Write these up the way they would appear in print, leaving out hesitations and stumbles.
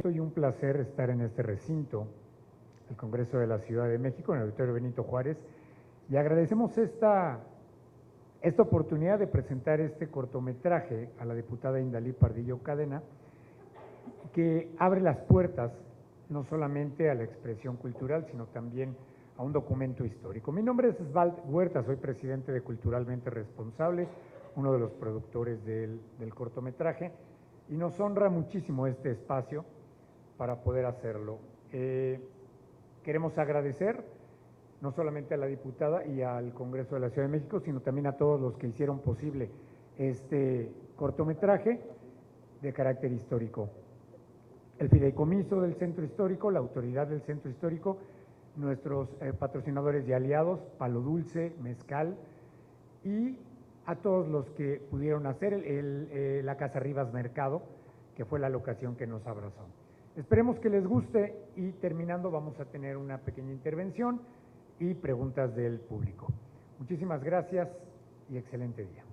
Y un placer estar en este recinto, el Congreso de la Ciudad de México, en el Auditorio Benito Juárez, y agradecemos esta oportunidad de presentar este cortometraje a la diputada Indalí Pardillo Cadena, que abre las puertas no solamente a la expresión cultural, sino también a un documento histórico. Mi nombre es Osvald Huerta, soy presidente de Culturalmente Responsable, uno de los productores del cortometraje, y nos honra muchísimo este espacio para poder hacerlo. Queremos agradecer no solamente a la diputada y al Congreso de la Ciudad de México, sino también a todos los que hicieron posible este cortometraje de carácter histórico. El fideicomiso del Centro Histórico, la autoridad del Centro Histórico, nuestros patrocinadores y aliados, Palo Dulce, Mezcal, y a todos los que pudieron hacer la Casa Rivas Mercado, que fue la locación que nos abrazó. Esperemos que les guste y terminando vamos a tener una pequeña intervención y preguntas del público. Muchísimas gracias y excelente día.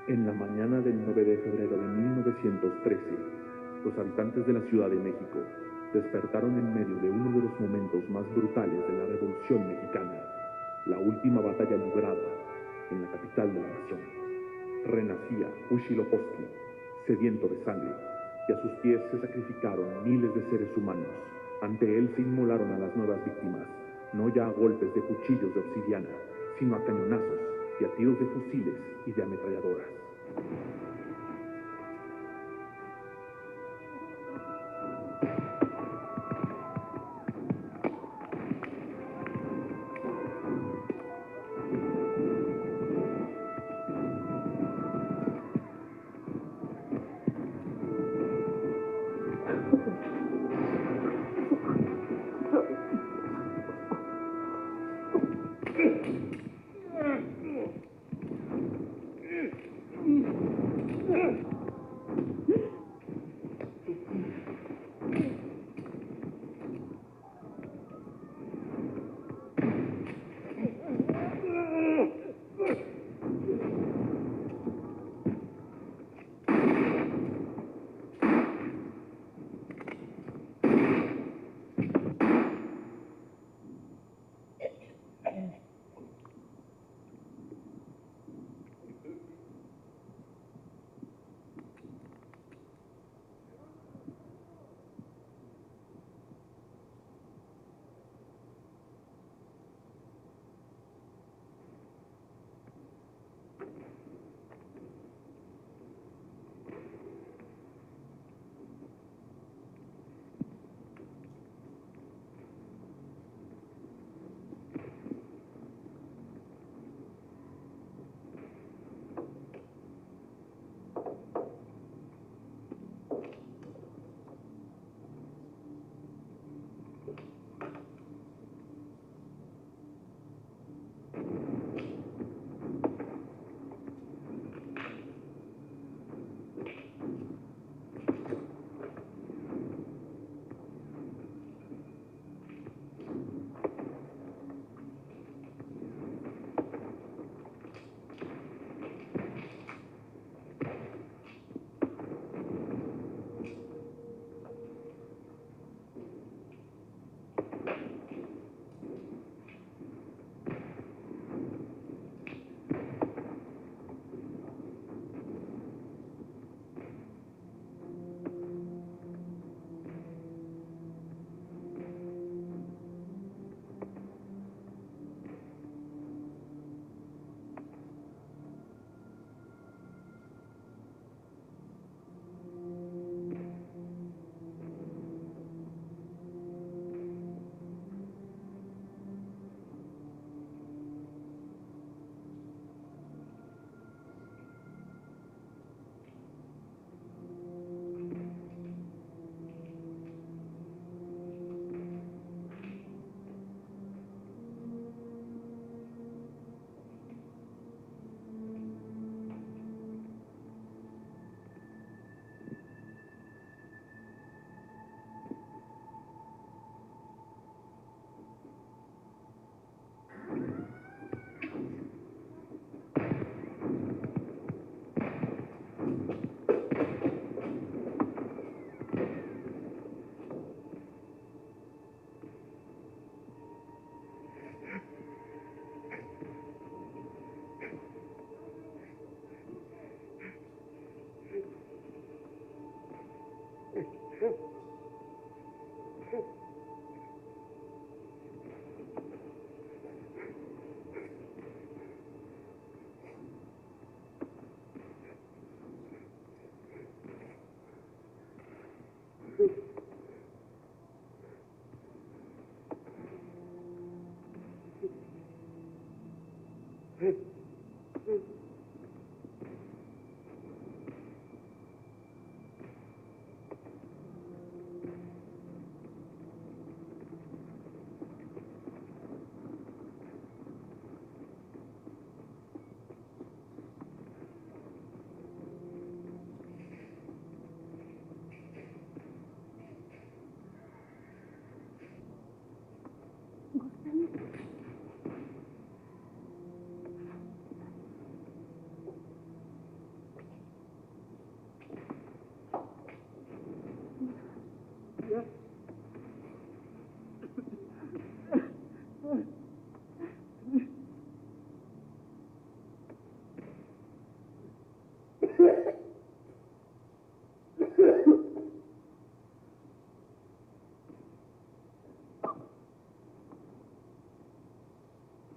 En la mañana del 9 de febrero de 1913, los habitantes de la Ciudad de México despertaron en medio de uno de los momentos más brutales de la Revolución Mexicana, la última batalla librada en la capital de la nación. Renacía Huitzilopochtli, sediento de sangre, y a sus pies se sacrificaron miles de seres humanos. Ante él se inmolaron a las nuevas víctimas, no ya a golpes de cuchillos de obsidiana, sino a cañonazos y a tiros de fusiles y de ametralladoras.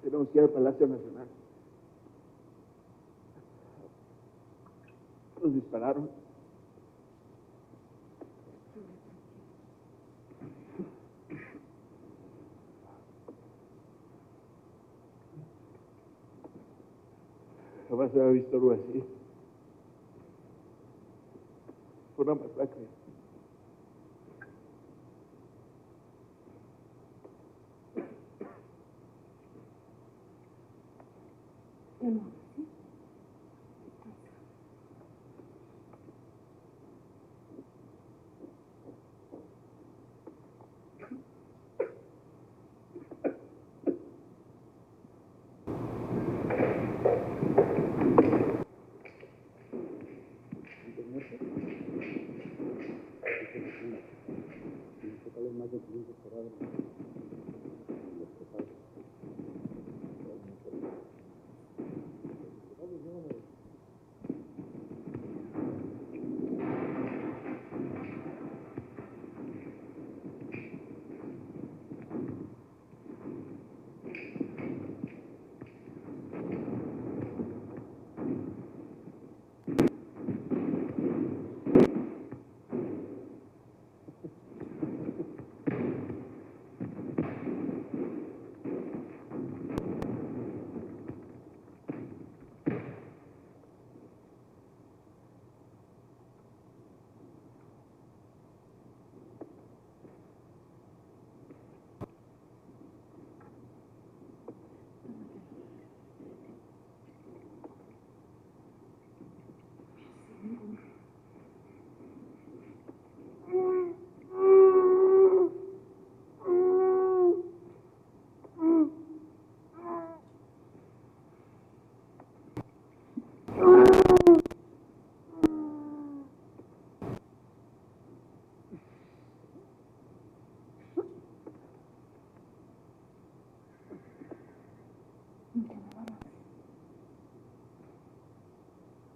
Tenemos que ir al Palacio Nacional. Nos dispararon. Jamás había visto algo así. Fue una masacre.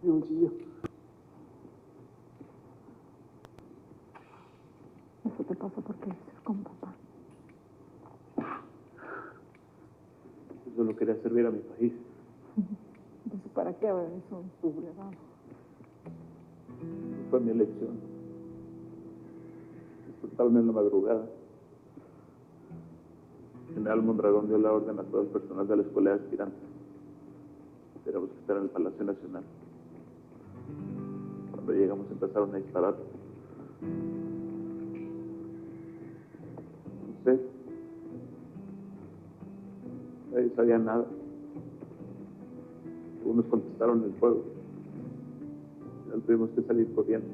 Mi bolsillo. Eso te pasa por querer ser con papá. Yo solo quería servir a mi país. Entonces, ¿para qué haber eso sublevado? Fue mi elección. Despertarme en la madrugada. El general Mondragón dio la orden a todo el personal de la escuela de aspirantes. Teníamos que estar en el Palacio Nacional. Cuando llegamos empezaron a disparar. No sé. Nadie sabía nada. Algunos contestaron el fuego. Al final tuvimos que salir corriendo.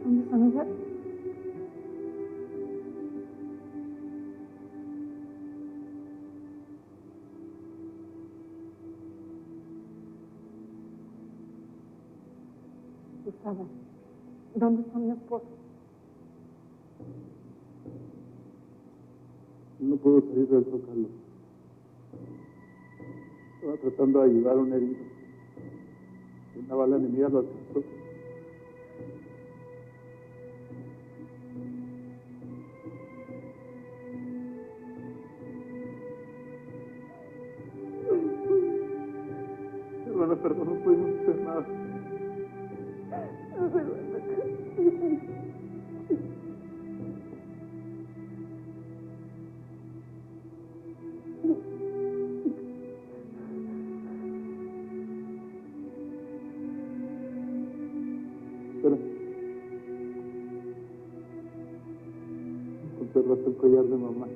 ¿Dónde están ellas? Gustavo, ¿dónde está mi esposo? No puedo salir del Zócalo. Estaba tratando de ayudar a un herido. Y una bala enemiga lo alcanzó. Hermana, perdón, no pudimos hacer nada. Espera. Conservaste el collar de mamá.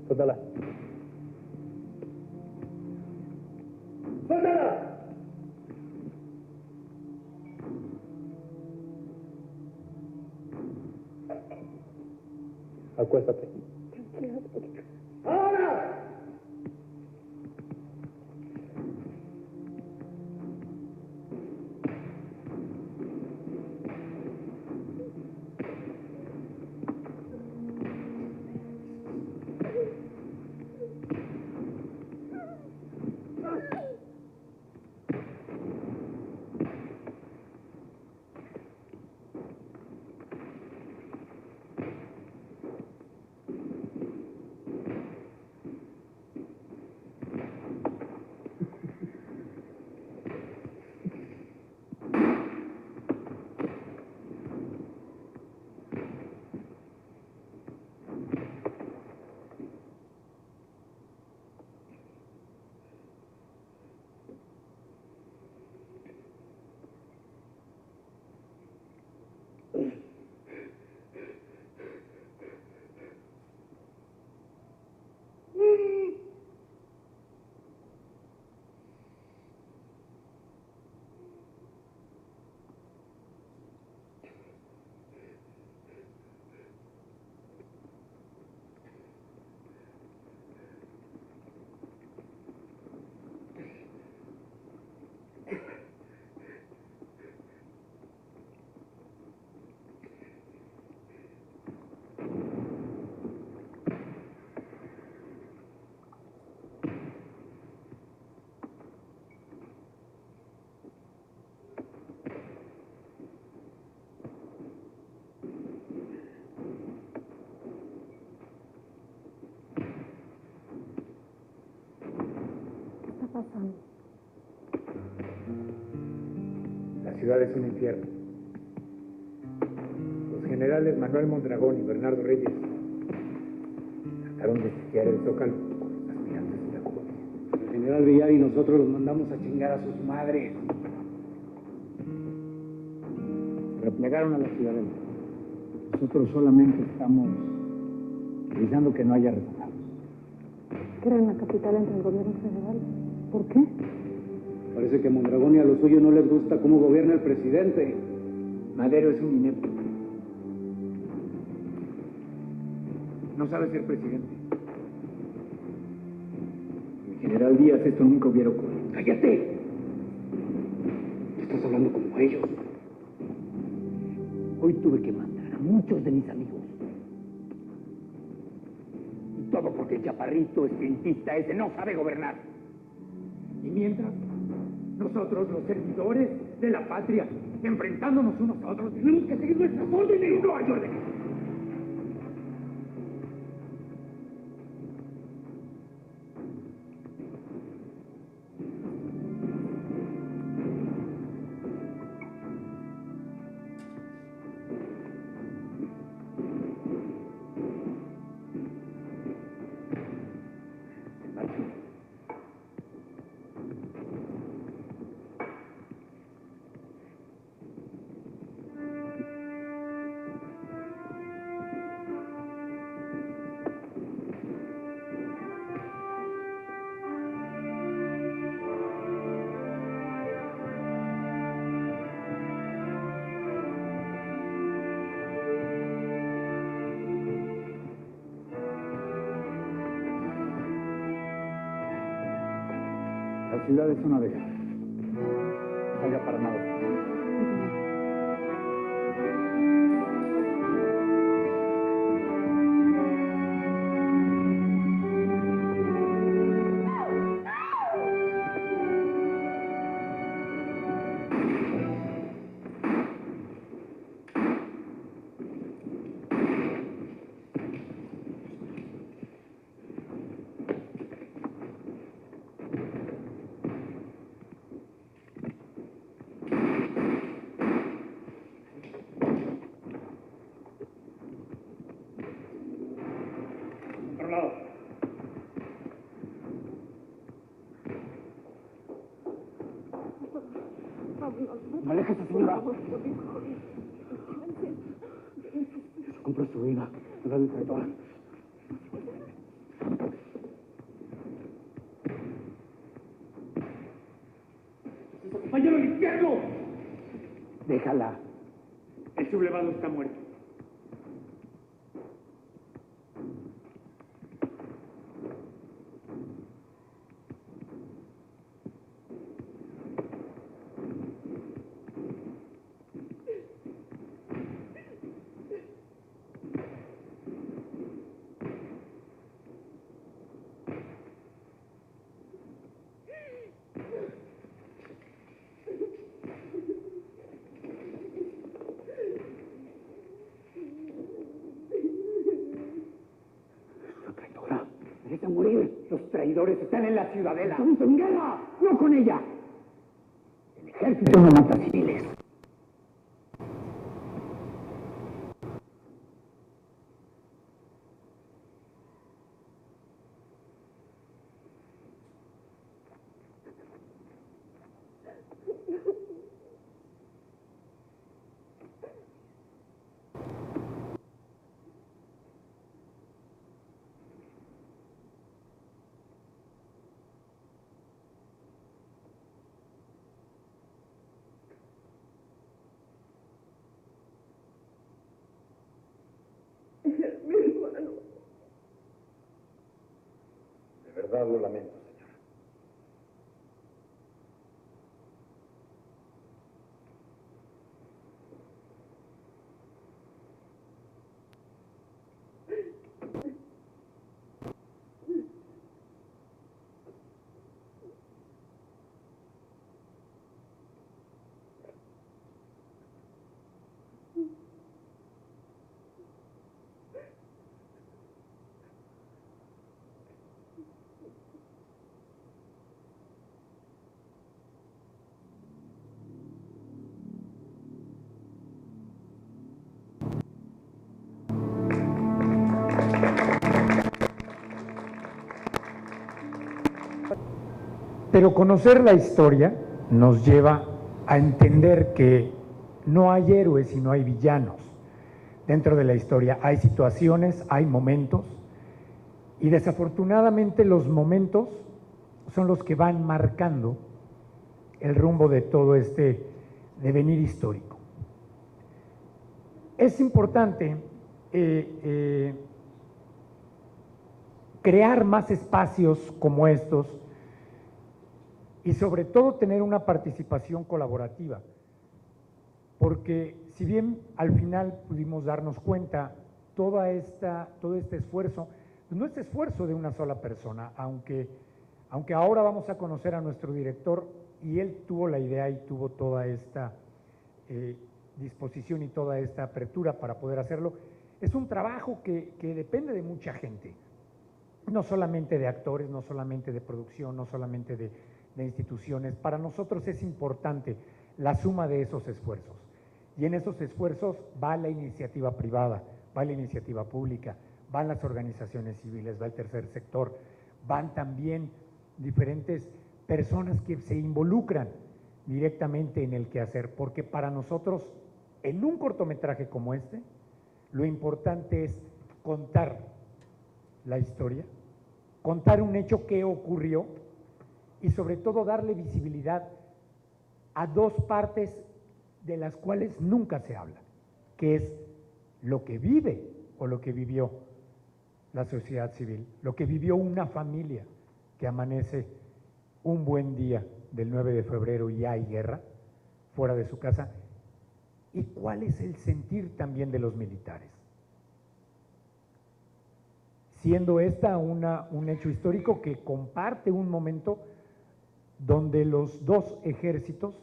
Suéltala. ¡Suéltala! Acuéstate. ¡Ahora! ¿Qué está pasando? La ciudad es un infierno. Los generales Manuel Mondragón y Bernardo Reyes trataron de sitiar el Zócalo con los aspirantes de la Cuba. El general Villar y nosotros los mandamos a chingar a sus madres. Replegaron a la ciudadela. Nosotros solamente estamos revisando que no haya rezagados. Crean la capital entre el gobierno federal. ¿Por qué? Parece que a Mondragón y a los suyos no les gusta cómo gobierna el presidente. Madero es un inepto. No sabe ser presidente. El general Díaz esto nunca hubiera ocurrido. ¡Cállate! Estás hablando como ellos. Hoy tuve que matar a muchos de mis amigos. Y todo porque el chaparrito esprintista ese no sabe gobernar. Y mientras, nosotros, los servidores de la patria, enfrentándonos unos a otros, tenemos que seguir nuestras órdenes. No hay órdenes. Marcho. ciudad es una vega. Salga para nada. Aléjese, señora. Se compró su vida. La del traidor. ¡Compañero al infierno! Déjala. El sublevado está muerto. Merece morir. Los traidores están en la ciudadela. ¡Estamos en guerra! ¡No con ella! El ejército no mata civiles. Mi hermano. De verdad lo lamento, señora. Pero conocer la historia nos lleva a entender que no hay héroes y no hay villanos. Dentro de la historia hay situaciones, hay momentos, y desafortunadamente los momentos son los que van marcando el rumbo de todo este devenir histórico. Es importante crear más espacios como estos y sobre todo tener una participación colaborativa, porque si bien al final pudimos darnos cuenta todo este esfuerzo, no es esfuerzo de una sola persona, aunque ahora vamos a conocer a nuestro director y él tuvo la idea y tuvo toda esta disposición y toda esta apertura para poder hacerlo. Es un trabajo que depende de mucha gente, no solamente de actores, no solamente de producción, no solamente de instituciones. Para nosotros es importante la suma de esos esfuerzos, y en esos esfuerzos va la iniciativa privada, va la iniciativa pública, van las organizaciones civiles, va el tercer sector, van también diferentes personas que se involucran directamente en el quehacer, porque para nosotros, en un cortometraje como este, lo importante es contar la historia, contar un hecho que ocurrió y sobre todo darle visibilidad a dos partes de las cuales nunca se habla, que es lo que vive o lo que vivió la sociedad civil, lo que vivió una familia que amanece un buen día del 9 de febrero y hay guerra fuera de su casa? ¿Y cuál es el sentir también de los militares? Siendo esta un hecho histórico que comparte un momento donde los dos ejércitos,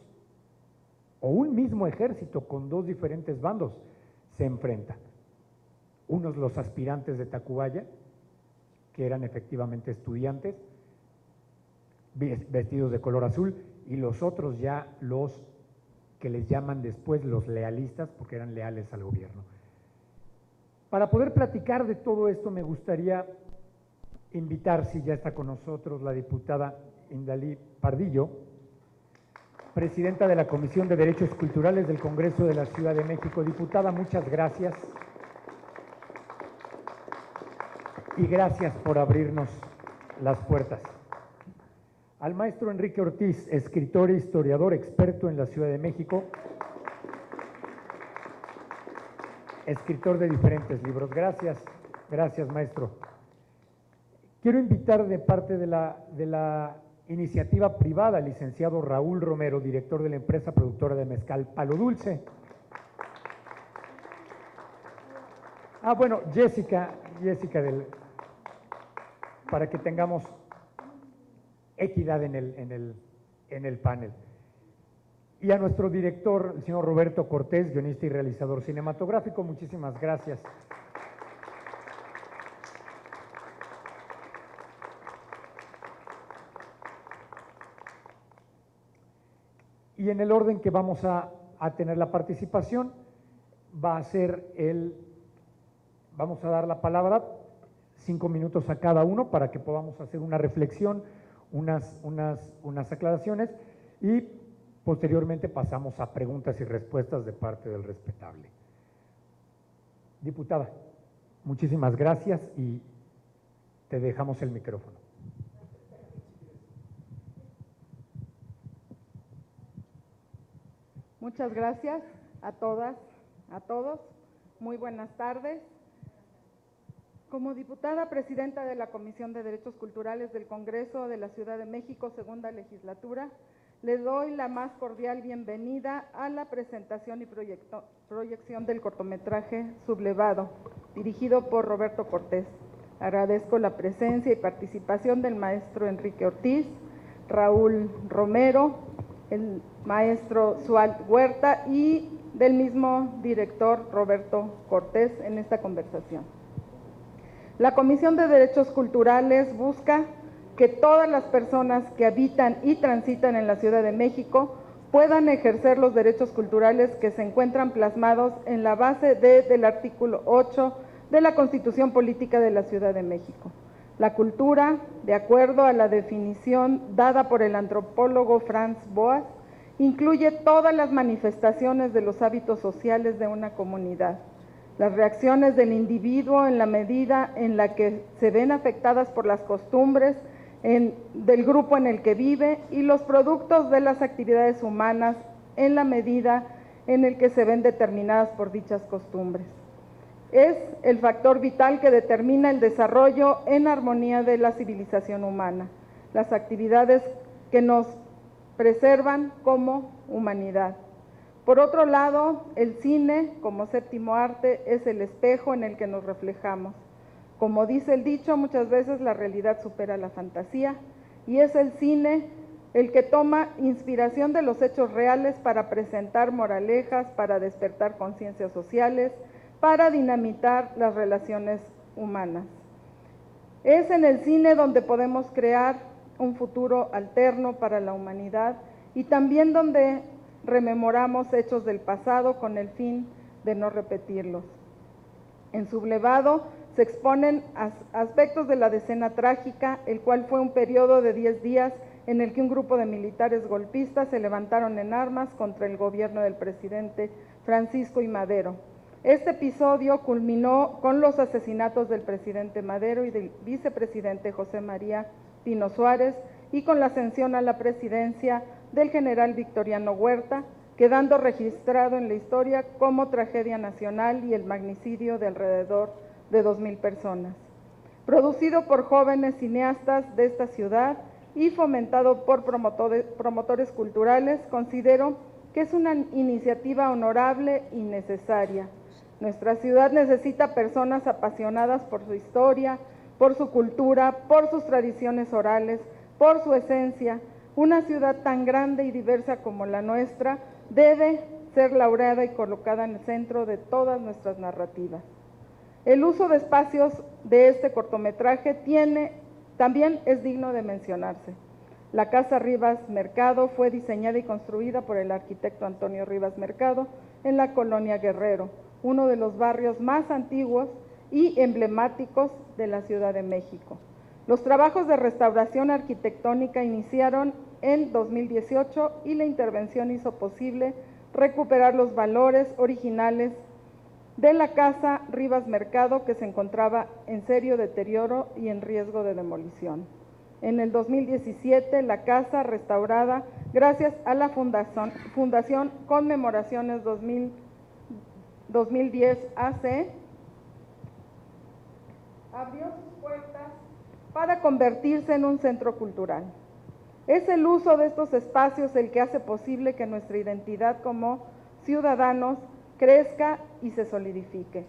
o un mismo ejército con dos diferentes bandos, se enfrentan. Unos los aspirantes de Tacubaya, que eran efectivamente estudiantes, vestidos de color azul, y los otros ya los que les llaman después los lealistas, porque eran leales al gobierno. Para poder platicar de todo esto, me gustaría invitar, si ya está con nosotros, la diputada Indalí Pardillo, presidenta de la Comisión de Derechos Culturales del Congreso de la Ciudad de México. Diputada, muchas gracias. Y gracias por abrirnos las puertas. Al maestro Enrique Ortiz, escritor e historiador, experto en la Ciudad de México, escritor de diferentes libros. Gracias, gracias, maestro. Quiero invitar de parte de la iniciativa privada al licenciado Raúl Romero, director de la empresa productora de mezcal Palo Dulce. Bueno, Jessica para que tengamos equidad en el panel. Y a nuestro director, el señor Roberto Cortés, guionista y realizador cinematográfico, muchísimas gracias. Y en el orden que vamos a tener la participación, vamos a dar la palabra 5 minutos a cada uno para que podamos hacer una reflexión, unas aclaraciones, y posteriormente pasamos a preguntas y respuestas de parte del respetable. Diputada, muchísimas gracias y te dejamos el micrófono. Muchas gracias a todas, a todos. Muy buenas tardes. Como diputada presidenta de la Comisión de Derechos Culturales del Congreso de la Ciudad de México, segunda legislatura, le doy la más cordial bienvenida a la presentación y proyección del cortometraje Sublevado, dirigido por Roberto Cortés. Agradezco la presencia y participación del maestro Enrique Ortiz, Raúl Romero, el maestro Sualt Huerta y del mismo director Roberto Cortés en esta conversación. La Comisión de Derechos Culturales busca que todas las personas que habitan y transitan en la Ciudad de México puedan ejercer los derechos culturales que se encuentran plasmados en la base del artículo 8 de la Constitución Política de la Ciudad de México. La cultura, de acuerdo a la definición dada por el antropólogo Franz Boas, incluye todas las manifestaciones de los hábitos sociales de una comunidad, las reacciones del individuo en la medida en la que se ven afectadas por las costumbres del grupo en el que vive y los productos de las actividades humanas en la medida en el que se ven determinadas por dichas costumbres. Es el factor vital que determina el desarrollo en armonía de la civilización humana, las actividades que nos preservan como humanidad. Por otro lado, el cine, como séptimo arte, es el espejo en el que nos reflejamos. Como dice el dicho, muchas veces la realidad supera la fantasía, y es el cine el que toma inspiración de los hechos reales para presentar moralejas, para despertar conciencias sociales, para dinamitar las relaciones humanas. Es en el cine donde podemos crear un futuro alterno para la humanidad y también donde rememoramos hechos del pasado con el fin de no repetirlos. En Sublevado se exponen aspectos de la decena trágica, el cual fue un periodo de 10 días en el que un grupo de militares golpistas se levantaron en armas contra el gobierno del presidente Francisco I. Madero. Este episodio culminó con los asesinatos del presidente Madero y del vicepresidente José María Pino Suárez y con la ascensión a la presidencia del general Victoriano Huerta, quedando registrado en la historia como tragedia nacional y el magnicidio de alrededor de 2,000 personas. Producido por jóvenes cineastas de esta ciudad, y fomentado por promotores culturales, considero que es una iniciativa honorable y necesaria. Nuestra ciudad necesita personas apasionadas por su historia, por su cultura, por sus tradiciones orales, por su esencia. Una ciudad tan grande y diversa como la nuestra debe ser laureada y colocada en el centro de todas nuestras narrativas. El uso de espacios de este cortometraje también es digno de mencionarse. La Casa Rivas Mercado fue diseñada y construida por el arquitecto Antonio Rivas Mercado en la colonia Guerrero, uno de los barrios más antiguos y emblemáticos de la Ciudad de México. Los trabajos de restauración arquitectónica iniciaron en 2018 y la intervención hizo posible recuperar los valores originales de la Casa Rivas Mercado, que se encontraba en serio deterioro y en riesgo de demolición. En el 2017, la casa restaurada, gracias a la Fundación Conmemoraciones 2010 AC, abrió sus puertas para convertirse en un centro cultural. Es el uso de estos espacios el que hace posible que nuestra identidad como ciudadanos crezca y se solidifique.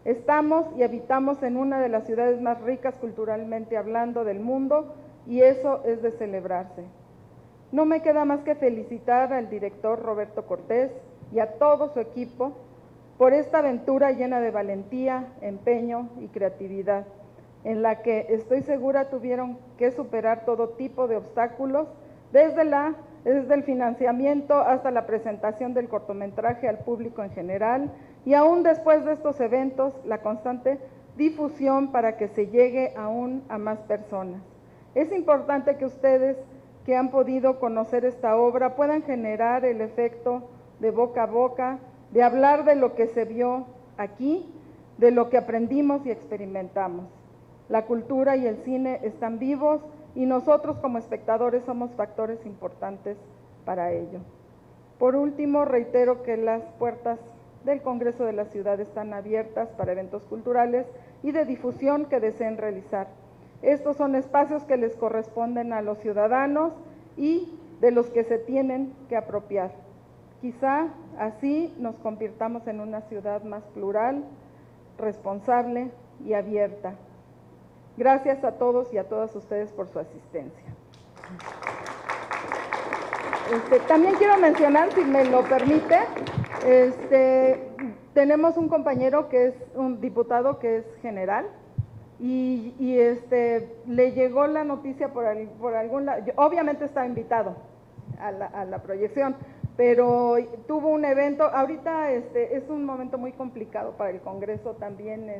Estamos y habitamos en una de las ciudades más ricas culturalmente hablando del mundo y eso es de celebrarse. No me queda más que felicitar al director Roberto Cortés y a todo su equipo por esta aventura llena de valentía, empeño y creatividad, en la que estoy segura tuvieron que superar todo tipo de obstáculos, desde el financiamiento hasta la presentación del cortometraje al público en general y aún después de estos eventos, la constante difusión para que se llegue aún a más personas. Es importante que ustedes que han podido conocer esta obra puedan generar el efecto de boca a boca, de hablar de lo que se vio aquí, de lo que aprendimos y experimentamos. La cultura y el cine están vivos y nosotros como espectadores somos factores importantes para ello. Por último, reitero que las puertas del Congreso de la Ciudad están abiertas para eventos culturales y de difusión que deseen realizar. Estos son espacios que les corresponden a los ciudadanos y de los que se tienen que apropiar. Quizá así nos convirtamos en una ciudad más plural, responsable y abierta. Gracias a todos y a todas ustedes por su asistencia. También quiero mencionar, si me lo permite, tenemos un compañero que es un diputado que es general y le llegó la noticia por algún lado, obviamente estaba invitado a la proyección, pero tuvo un evento, ahorita es un momento muy complicado para el Congreso también,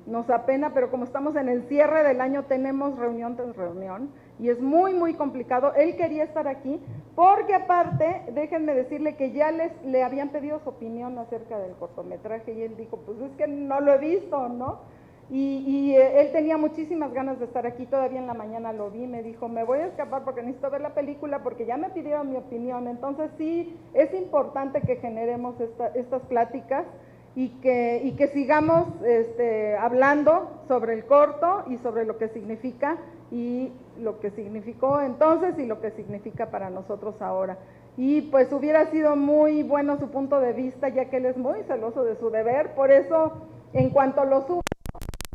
nos apena, pero como estamos en el cierre del año, tenemos reunión tras reunión y es muy, muy complicado. Él quería estar aquí porque aparte, déjenme decirle que ya le habían pedido su opinión acerca del cortometraje y él dijo, pues es que no lo he visto, ¿no? Y él tenía muchísimas ganas de estar aquí, todavía en la mañana lo vi, me dijo, me voy a escapar porque necesito ver la película porque ya me pidieron mi opinión. Entonces sí, es importante que generemos estas pláticas y que sigamos hablando sobre el corto y sobre lo que significa y lo que significó entonces y lo que significa para nosotros ahora. Y pues hubiera sido muy bueno su punto de vista, ya que él es muy celoso de su deber, por eso en cuanto lo subo,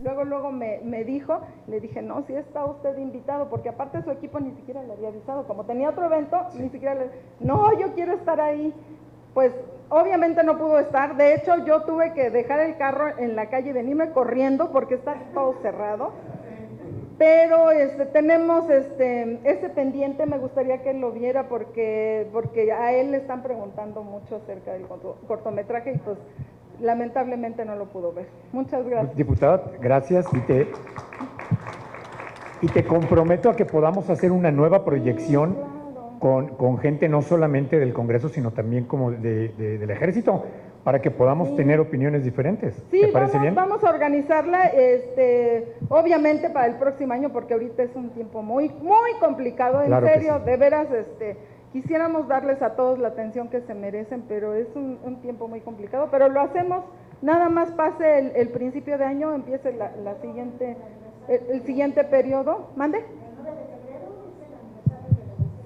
luego me dijo, le dije, no, sí está usted invitado, porque aparte su equipo ni siquiera le había avisado, como tenía otro evento, ni siquiera no, yo quiero estar ahí. Pues obviamente no pudo estar, de hecho yo tuve que dejar el carro en la calle y venirme corriendo porque está todo cerrado, pero tenemos ese pendiente, me gustaría que él lo viera porque a él le están preguntando mucho acerca del cortometraje y pues lamentablemente no lo pudo ver. Muchas gracias. Diputada, gracias y te comprometo a que podamos hacer una nueva proyección con gente no solamente del Congreso, sino también como del Ejército, para que podamos tener opiniones diferentes. Sí, ¿Te parece bien? Vamos a organizarla, obviamente para el próximo año, porque ahorita es un tiempo muy, muy complicado, en Claro serio, sí. de veras, quisiéramos darles a todos la atención que se merecen, pero es un tiempo muy complicado, pero lo hacemos, nada más pase el principio de año, empiece el siguiente periodo. ¿Mande?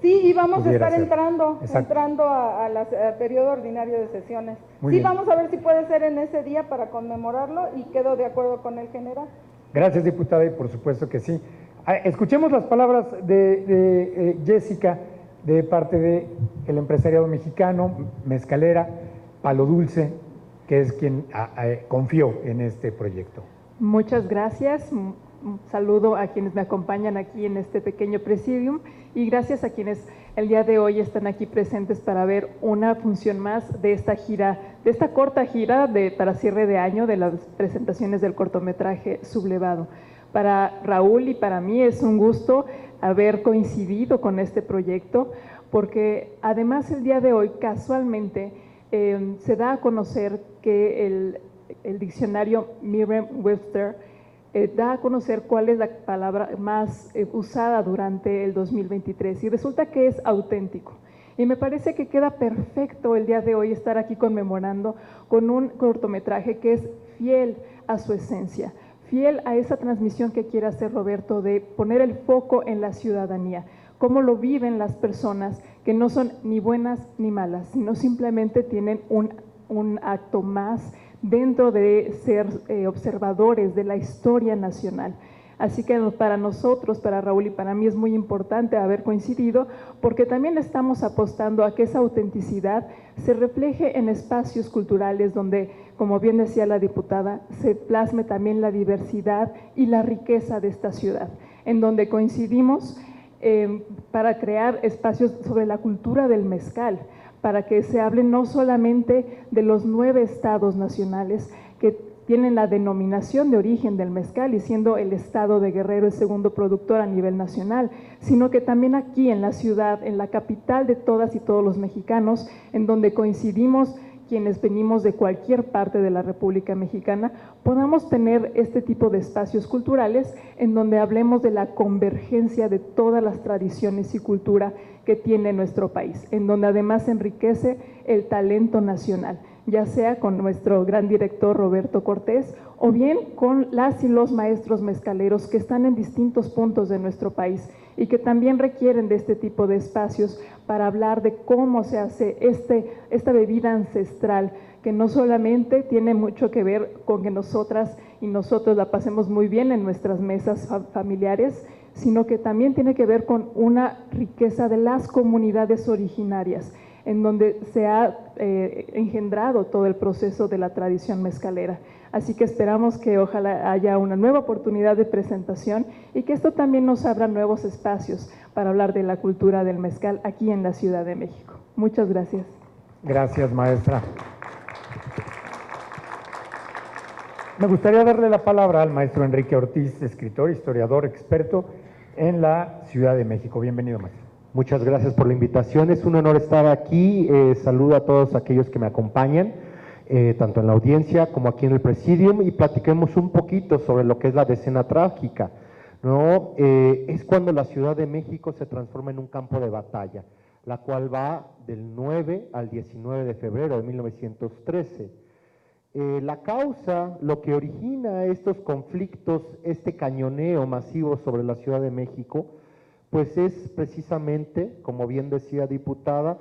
Sí, y vamos a pudiera estar ser. Exacto. entrando al periodo ordinario de sesiones. Muy Sí, bien. vamos a ver si puede ser en ese día para conmemorarlo y quedo de acuerdo con el general. Gracias, diputada, y por supuesto que sí. Escuchemos las palabras de Jessica de parte del empresariado mexicano, mezcalera, Palo Dulce, que es quien confió en este proyecto. Muchas gracias. Un saludo a quienes me acompañan aquí en este pequeño presidium y gracias a quienes el día de hoy están aquí presentes para ver una función más de esta gira, de esta corta gira para cierre de año de las presentaciones del cortometraje Sublevado. Para Raúl y para mí es un gusto haber coincidido con este proyecto porque además el día de hoy casualmente se da a conocer que el diccionario Merriam-Webster da a conocer cuál es la palabra más usada durante el 2023 y resulta que es auténtico. Y me parece que queda perfecto el día de hoy estar aquí conmemorando con un cortometraje que es fiel a su esencia, fiel a esa transmisión que quiere hacer Roberto de poner el foco en la ciudadanía, cómo lo viven las personas que no son ni buenas ni malas, sino simplemente tienen un acto más dentro de ser observadores de la historia nacional. Así que para nosotros, para Raúl y para mí es muy importante haber coincidido porque también estamos apostando a que esa autenticidad se refleje en espacios culturales donde, como bien decía la diputada, se plasme también la diversidad y la riqueza de esta ciudad, en donde coincidimos para crear espacios sobre la cultura del mezcal, para que se hable no solamente de los 9 estados nacionales que tienen la denominación de origen del mezcal y siendo el estado de Guerrero el segundo productor a nivel nacional, sino que también aquí en la ciudad, en la capital de todas y todos los mexicanos, en donde coincidimos quienes venimos de cualquier parte de la República Mexicana, podamos tener este tipo de espacios culturales en donde hablemos de la convergencia de todas las tradiciones y cultura que tiene nuestro país, en donde además enriquece el talento nacional, ya sea con nuestro gran director Roberto Cortés o bien con las y los maestros mezcaleros que están en distintos puntos de nuestro país y que también requieren de este tipo de espacios para hablar de cómo se hace esta bebida ancestral que no solamente tiene mucho que ver con que nosotras y nosotros la pasemos muy bien en nuestras mesas familiares, sino que también tiene que ver con una riqueza de las comunidades originarias, en donde se ha engendrado todo el proceso de la tradición mezcalera. Así que esperamos que ojalá haya una nueva oportunidad de presentación y que esto también nos abra nuevos espacios para hablar de la cultura del mezcal aquí en la Ciudad de México. Muchas gracias. Gracias, maestra. Me gustaría darle la palabra al maestro Enrique Ortiz, escritor, historiador, experto en la Ciudad de México. Bienvenido, maestro. Muchas gracias por la invitación, es un honor estar aquí, saludo a todos aquellos que me acompañan, tanto en la audiencia como aquí en el presidium, y platiquemos un poquito sobre lo que es la decena trágica, ¿no? Es cuando la Ciudad de México se transforma en un campo de batalla, la cual va del 9 al 19 de febrero de 1913. La causa, lo que origina estos conflictos, este cañoneo masivo sobre la Ciudad de México, pues es precisamente, como bien decía diputada,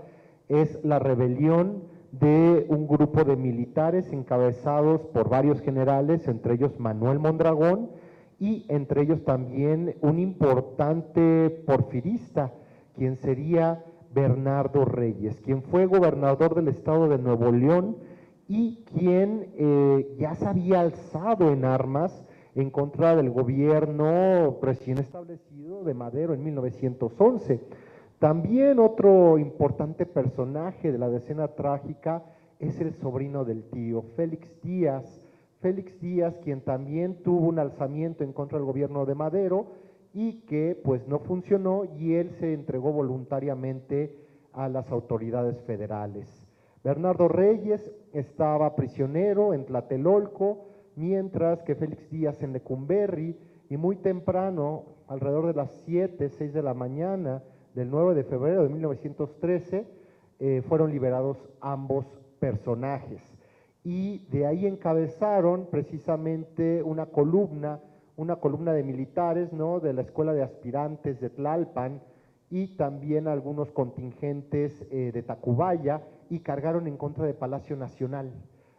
es la rebelión de un grupo de militares encabezados por varios generales, entre ellos Manuel Mondragón, y entre ellos también un importante porfirista, quien sería Bernardo Reyes, quien fue gobernador del estado de Nuevo León y quien ya se había alzado en armas en contra del gobierno recién establecido de Madero en 1911. También otro importante personaje de la decena trágica es el sobrino del tío, Félix Díaz. Félix Díaz, quien también tuvo un alzamiento en contra del gobierno de Madero y que pues no funcionó y él se entregó voluntariamente a las autoridades federales. Bernardo Reyes estaba prisionero en Tlatelolco, mientras que Félix Díaz en Lecumberri, y muy temprano, alrededor de las 7, 6 de la mañana del 9 de febrero de 1913, fueron liberados ambos personajes. Y de ahí encabezaron precisamente una columna de militares, ¿no?, de la Escuela de Aspirantes de Tlalpan, y también algunos contingentes de Tacubaya, y cargaron en contra de Palacio Nacional,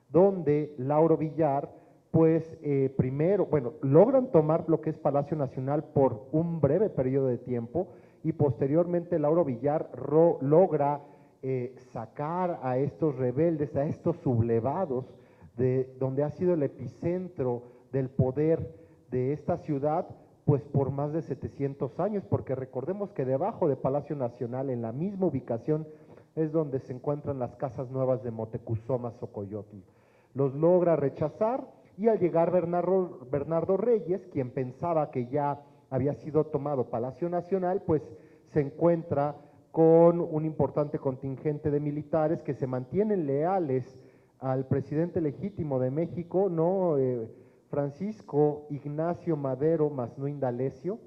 donde Lauro Villar, pues primero, bueno, logran tomar lo que es Palacio Nacional por un breve periodo de tiempo, y posteriormente Lauro Villar logra sacar a estos rebeldes, a estos sublevados, de donde ha sido el epicentro del poder de esta ciudad, pues por más de 700 años, porque recordemos que debajo de Palacio Nacional, en la misma ubicación, es donde se encuentran las casas nuevas de Motecuzoma Xocoyotl. Los logra rechazar, y al llegar Bernardo Reyes, quien pensaba que ya había sido tomado Palacio Nacional, pues se encuentra con un importante contingente de militares que se mantienen leales al presidente legítimo de México, ¿no? Francisco Ignacio Madero, más no Indalecio,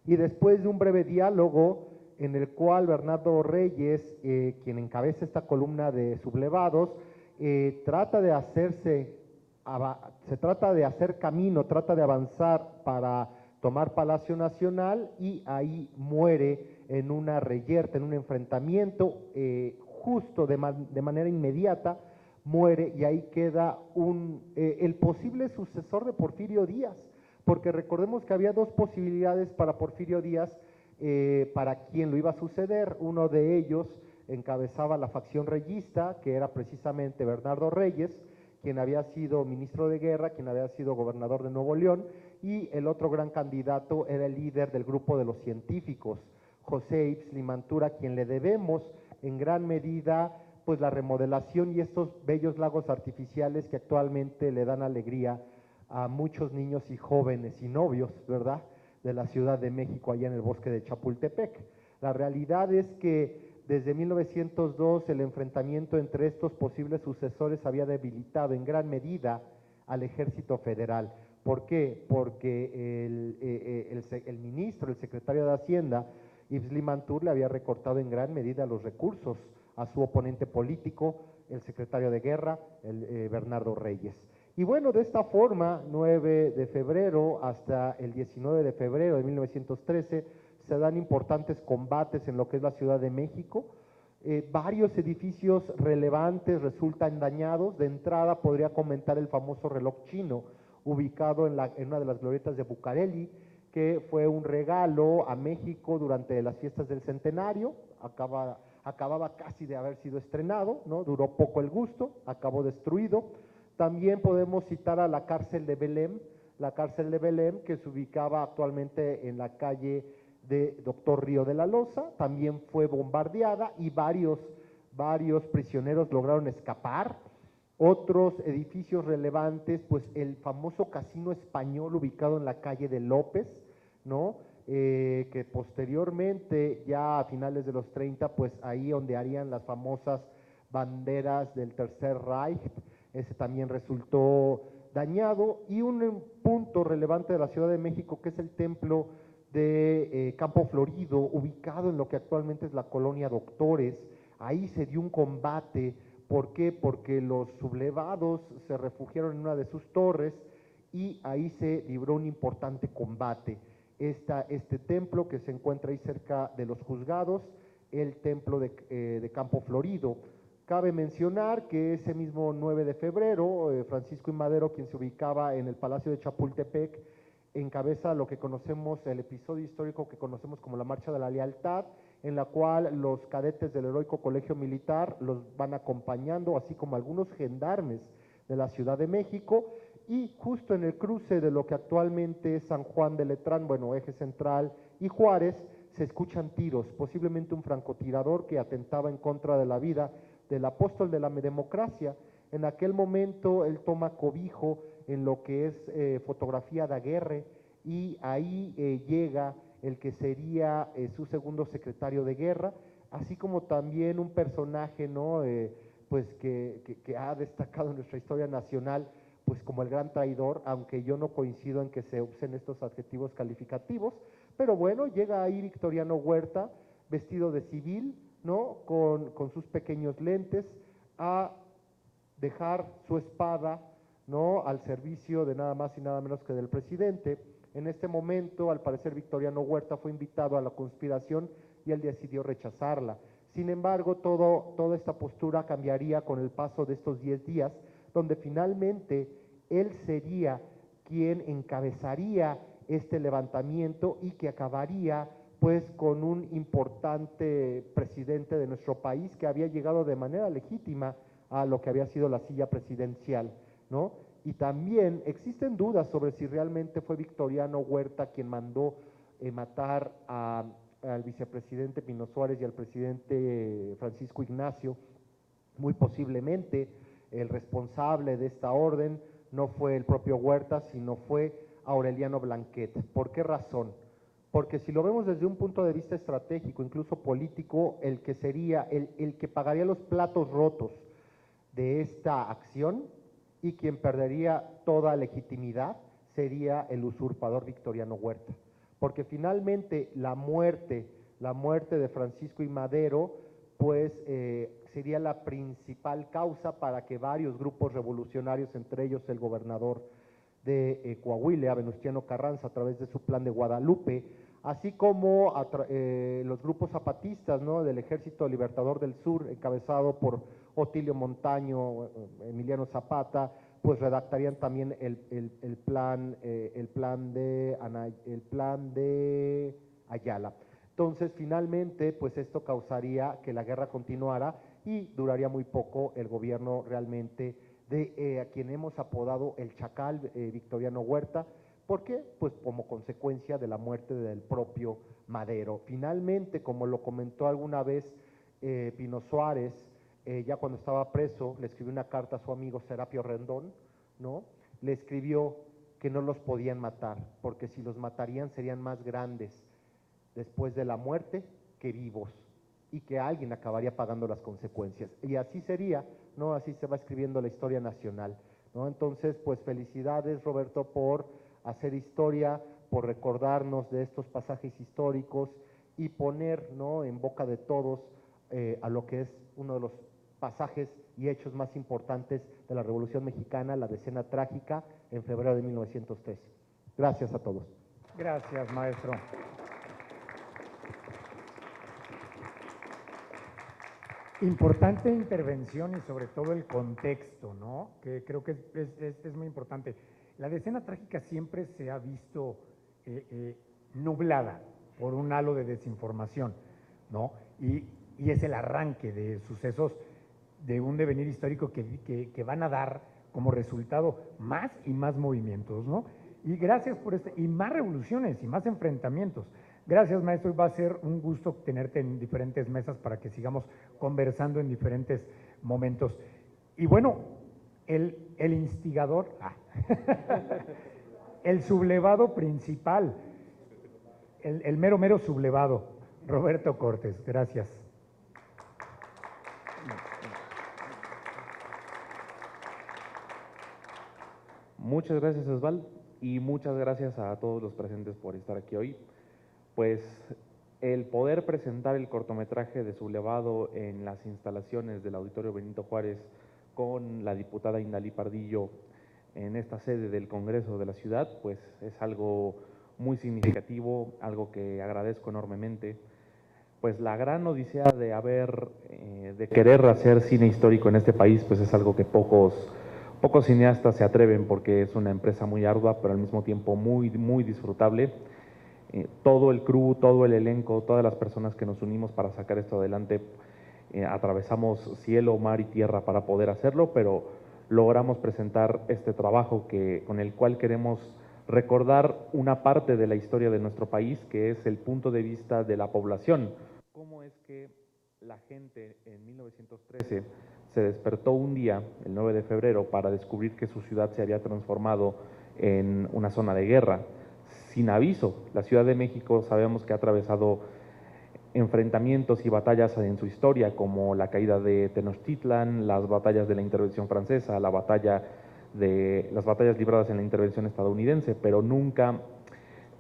y después de un breve diálogo en el cual Bernardo Reyes, quien encabeza esta columna de sublevados, trata de hacer camino, trata de avanzar para tomar Palacio Nacional, y ahí muere en una reyerta, en un enfrentamiento, justo de manera inmediata, muere, y ahí queda el posible sucesor de Porfirio Díaz, porque recordemos que había dos posibilidades para Porfirio Díaz, para quien lo iba a suceder. Uno de ellos encabezaba la facción reyista, que era precisamente Bernardo Reyes, quien había sido ministro de guerra, quien había sido gobernador de Nuevo León, y el otro gran candidato era el líder del grupo de los científicos, José Ips Limantura, a quien le debemos en gran medida pues la remodelación y estos bellos lagos artificiales que actualmente le dan alegría a muchos niños y jóvenes y novios, ¿verdad?, de la Ciudad de México, allá en el bosque de Chapultepec. La realidad es que desde 1902 el enfrentamiento entre estos posibles sucesores había debilitado en gran medida al Ejército Federal. ¿Por qué? Porque el ministro, el secretario de Hacienda, Ips Limantur, le había recortado en gran medida los recursos a su oponente político, el secretario de Guerra, Bernardo Reyes. Y bueno, de esta forma, 9 de febrero hasta el 19 de febrero de 1913, se dan importantes combates en lo que es la Ciudad de México. Varios edificios relevantes resultan dañados. De entrada podría comentar el famoso reloj chino, ubicado en una de las glorietas de Bucareli, que fue un regalo a México durante las fiestas del centenario. Acababa casi de haber sido estrenado, ¿no? Duró poco el gusto, acabó destruido. También podemos citar a la cárcel de Belém, que se ubicaba actualmente en la calle de Doctor Río de la Loza, también fue bombardeada, y varios prisioneros lograron escapar. Otros edificios relevantes, pues el famoso Casino Español, ubicado en la calle de López, ¿no? Que posteriormente, ya a finales de los 30, pues ahí ondearían las famosas banderas del Tercer Reich. Ese también resultó dañado. Y un punto relevante de la Ciudad de México, que es el templo de Campo Florido, ubicado en lo que actualmente es la colonia Doctores. Ahí se dio un combate. ¿Por qué? Porque los sublevados se refugiaron en una de sus torres, y ahí se libró un importante combate. Este templo que se encuentra ahí cerca de los juzgados, el templo de Campo Florido. Cabe mencionar que ese mismo 9 de febrero, Francisco I. Madero, quien se ubicaba en el Palacio de Chapultepec, encabeza lo que conocemos, el episodio histórico que conocemos como la Marcha de la Lealtad, en la cual los cadetes del heroico Colegio Militar los van acompañando, así como algunos gendarmes de la Ciudad de México, y justo en el cruce de lo que actualmente es San Juan de Letrán, bueno, Eje Central y Juárez, se escuchan tiros, posiblemente un francotirador que atentaba en contra de la vida del apóstol de la democracia. En aquel momento él toma cobijo en lo que es fotografía de Aguirre, y ahí llega el que sería su segundo secretario de guerra, así como también un personaje, ¿no? Pues que ha destacado en nuestra historia nacional, pues como el gran traidor, aunque yo no coincido en que se usen estos adjetivos calificativos, pero bueno, llega ahí Victoriano Huerta, vestido de civil, ¿no? Con sus pequeños lentes, a dejar su espada, ¿no? Al servicio de nada más y nada menos que del presidente. En este momento, al parecer, Victoriano Huerta fue invitado a la conspiración y él decidió rechazarla. Sin embargo, toda esta postura cambiaría con el paso de estos 10 días, donde finalmente él sería quien encabezaría este levantamiento y que acabaría pues con un importante presidente de nuestro país que había llegado de manera legítima a lo que había sido la silla presidencial, ¿no? Y también existen dudas sobre si realmente fue Victoriano Huerta quien mandó matar al vicepresidente Pino Suárez y al presidente Francisco Ignacio. Muy posiblemente el responsable de esta orden no fue el propio Huerta, sino fue Aureliano Blanquet. ¿Por qué razón? Porque si lo vemos desde un punto de vista estratégico, incluso político, el que sería, el que pagaría los platos rotos de esta acción y quien perdería toda legitimidad sería el usurpador Victoriano Huerta. Porque finalmente la muerte de Francisco I. Madero, pues sería la principal causa para que varios grupos revolucionarios, entre ellos el gobernador de Coahuila, Venustiano Carranza, a través de su Plan de Guadalupe, así como los grupos zapatistas, ¿no?, del Ejército Libertador del Sur, encabezado por Otilio Montaño, Emiliano Zapata, pues redactarían también el plan de Ayala. Entonces, finalmente, pues esto causaría que la guerra continuara y duraría muy poco el gobierno realmente de a quien hemos apodado el Chacal, Victoriano Huerta. ¿Por qué? Pues como consecuencia de la muerte del propio Madero. Finalmente, como lo comentó alguna vez Pino Suárez, ya cuando estaba preso, le escribió una carta a su amigo Serapio Rendón, ¿no? Le escribió que no los podían matar, porque si los matarían serían más grandes después de la muerte que vivos, y que alguien acabaría pagando las consecuencias. Y así sería, ¿no? Así se va escribiendo la historia nacional, ¿no? Entonces, pues felicidades, Roberto, por hacer historia, por recordarnos de estos pasajes históricos y poner, ¿no?, en boca de todos a lo que es uno de los pasajes y hechos más importantes de la Revolución Mexicana, la decena trágica en febrero de 1913. Gracias a todos. Gracias, maestro. Importante intervención y sobre todo el contexto, ¿no?, que creo que es muy importante. La decena trágica siempre se ha visto nublada por un halo de desinformación, ¿no? Y es el arranque de sucesos de un devenir histórico que van a dar como resultado más y más movimientos, ¿no? Y gracias por y más revoluciones y más enfrentamientos. Gracias, maestro, y va a ser un gusto tenerte en diferentes mesas para que sigamos conversando en diferentes momentos. Y bueno, el instigador, el sublevado principal, el mero sublevado, Roberto Cortés. Gracias. Muchas gracias, Osvaldo, y muchas gracias a todos los presentes por estar aquí hoy. Pues el poder presentar el cortometraje de Sublevado en las instalaciones del Auditorio Benito Juárez con la diputada Indalí Pardillo en esta sede del Congreso de la ciudad, pues es algo muy significativo, algo que agradezco enormemente. Pues la gran odisea de querer hacer cine histórico en este país, pues es algo que pocos cineastas se atreven, porque es una empresa muy ardua, pero al mismo tiempo muy, muy disfrutable. Todo el crew, todo el elenco, todas las personas que nos unimos para sacar esto adelante, atravesamos cielo, mar y tierra para poder hacerlo, pero logramos presentar este trabajo con el cual queremos recordar una parte de la historia de nuestro país, que es el punto de vista de la población. Cómo es que la gente en 1913 se despertó un día, el 9 de febrero, para descubrir que su ciudad se había transformado en una zona de guerra, sin aviso. La Ciudad de México sabemos que ha atravesado enfrentamientos y batallas en su historia, como la caída de Tenochtitlan, las batallas de la intervención francesa, las batallas libradas en la intervención estadounidense, pero nunca,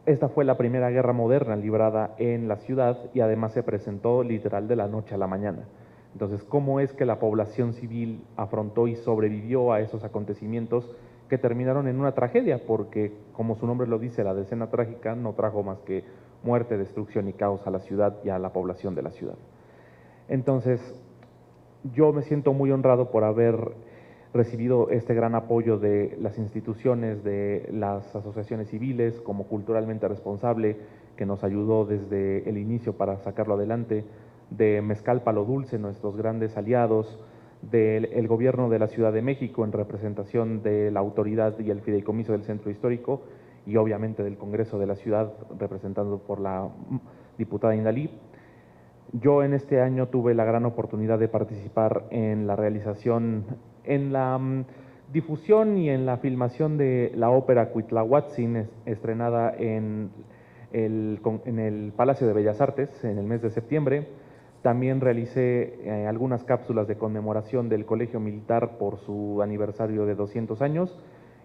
esta fue la primera guerra moderna librada en la ciudad y además se presentó literal de la noche a la mañana. Entonces, ¿cómo es que la población civil afrontó y sobrevivió a esos acontecimientos? que terminaron en una tragedia, porque como su nombre lo dice, la decena trágica no trajo más que muerte, destrucción y caos a la ciudad y a la población de la ciudad. Entonces, yo me siento muy honrado por haber recibido este gran apoyo de las instituciones, de las asociaciones civiles, como Culturalmente Responsable, que nos ayudó desde el inicio para sacarlo adelante, de Mezcal Palo Dulce, nuestros grandes aliados, del gobierno de la Ciudad de México en representación de la autoridad y el fideicomiso del Centro Histórico, y obviamente del Congreso de la Ciudad, representado por la diputada Indalí. Yo en este año tuve la gran oportunidad de participar en la realización, en la difusión y en la filmación de la ópera Cuitlahuatzin, estrenada en el Palacio de Bellas Artes en el mes de septiembre. También realicé algunas cápsulas de conmemoración del Colegio Militar por su aniversario de 200 años,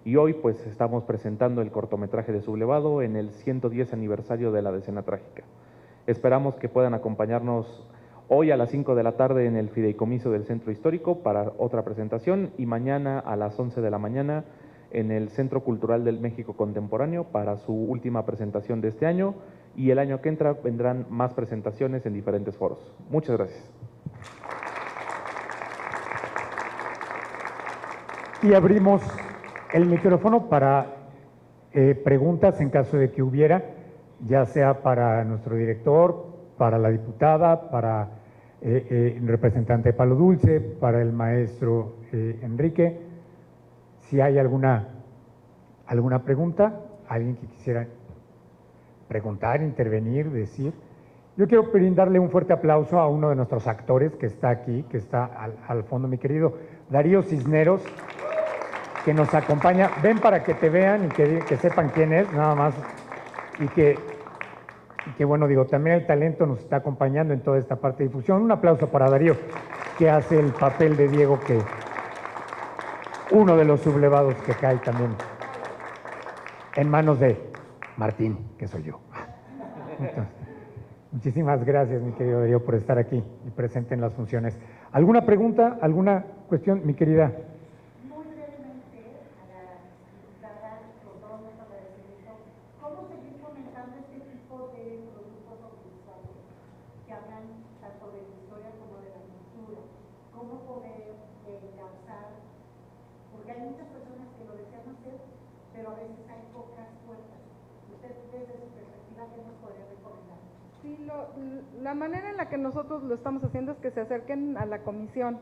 y hoy pues estamos presentando el cortometraje de Sublevado en el 110 aniversario de la decena trágica. Esperamos que puedan acompañarnos hoy a las 5 de la tarde en el fideicomiso del Centro Histórico para otra presentación, y mañana a las 11 de la mañana en el Centro Cultural del México Contemporáneo para su última presentación de este año, y el año que entra vendrán más presentaciones en diferentes foros. Muchas gracias. Y abrimos el micrófono para preguntas en caso de que hubiera, ya sea para nuestro director, para la diputada, para el representante de Palo Dulce, para el maestro Enrique. Si hay alguna pregunta, alguien que quisiera preguntar, intervenir, decir. Yo quiero brindarle un fuerte aplauso a uno de nuestros actores que está aquí, que está al fondo, mi querido Darío Cisneros, que nos acompaña. Ven para que te vean y que sepan quién es, nada más. Y que bueno, digo, también el talento nos está acompañando en toda esta parte de difusión. Un aplauso para Darío, que hace el papel de Diego, que uno de los sublevados que cae también en manos de Martín, que soy yo. Entonces, muchísimas gracias, mi querido Darío, por estar aquí y presente en las funciones. ¿Alguna pregunta, alguna cuestión, mi querida? Muy brevemente, a la diputada, con todo nuestro agradecimiento, ¿cómo seguir fomentando este tipo de productos audiovisuales que hablan tanto de la historia como de la cultura? ¿Cómo poder lanzar? Porque hay muchas personas que lo desean hacer, pero a veces hay pocas puertas. Usted, desde su perspectiva, ¿qué nos podría recomendar? Sí, la manera en la que nosotros lo estamos haciendo es que se acerquen a la comisión.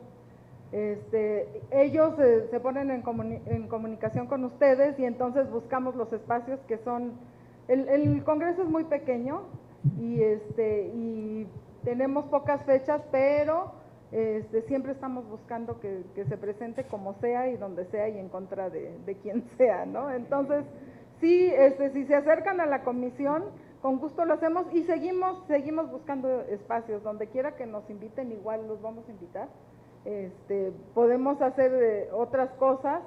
Ellos se ponen en comunicación con ustedes, y entonces buscamos los espacios que son… El Congreso es muy pequeño y tenemos pocas fechas, pero siempre estamos buscando que se presente como sea y donde sea y en contra de quien sea, ¿no? Entonces, sí, si se acercan a la comisión, con gusto lo hacemos, y seguimos buscando espacios. Donde quiera que nos inviten, igual los vamos a invitar. Podemos hacer otras cosas,